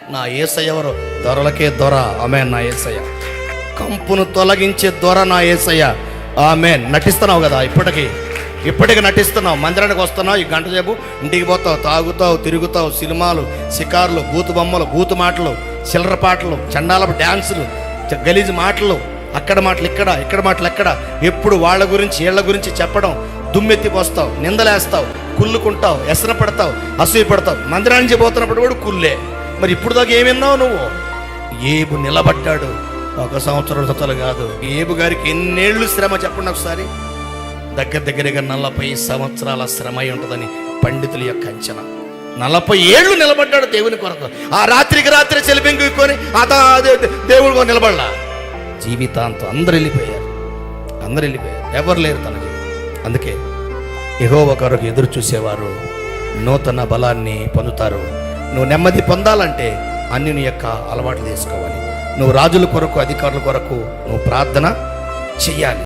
నా యేసయ్య ఎవరు? దొరలకే దొర. ఆమేన్. నా యేసయ్య కంపును తొలగించే దొర నా యేసయ్య. ఆమేన్. నటిస్తున్నావు కదా ఇప్పటికి నటిస్తున్నావు. మందిరానికి వస్తున్నావు, ఈ గంట సేపు ఇంటికి పోతావు, తాగుతావు, తిరుగుతావు, సినిమాలు, షికార్లు, బూతు బొమ్మలు, బూతు మాటలు, చిల్లర పాటలు, చండాలపు డ్యాన్సులు, గలీజు మాటలు, అక్కడ మాటలు ఇక్కడ మాటలు ఎక్కడ. ఎప్పుడు వాళ్ళ గురించి వీళ్ళ గురించి చెప్పడం, దుమ్మెత్తి పోస్తావు, నిందలేస్తావు, కుళ్ళుకుంటావు, ఎసన పడతావు, అసూయ పడతావు. మందిరానికి పోతున్నప్పుడు కూడా కుళ్ళే. మరి ఇప్పుడు దాకా ఏమి విన్నావు నువ్వు? ఏబు నిలబడ్డాడు. 1 సంవత్సరం కాదు. ఏబు గారికి ఎన్నేళ్ళు శ్రమ చెప్పండి ఒకసారి. దగ్గరగా 40 సంవత్సరాల శ్రమ అయి ఉంటుందని పండితుల యొక్క అంచనా. 40 ఏళ్ళు నిలబడ్డాడు దేవుని కొరకు. ఆ రాత్రికి రాత్రి చెలిపెంగుకొని దేవుడు నిలబడలా. జీవితాంతం అందరు వెళ్ళిపోయారు. ఎవరు లేరు తనకి. అందుకే యెహోవా కొరకు ఎదురు చూసేవారు నూతన బలాన్ని పొందుతారు. నువ్వు నెమ్మది పొందాలంటే అన్యుని యొక్క అలవాట్లు తీసుకోవాలి. నువ్వు రాజుల కొరకు, అధికారుల కొరకు నువ్వు ప్రార్థన చెయ్యాలి.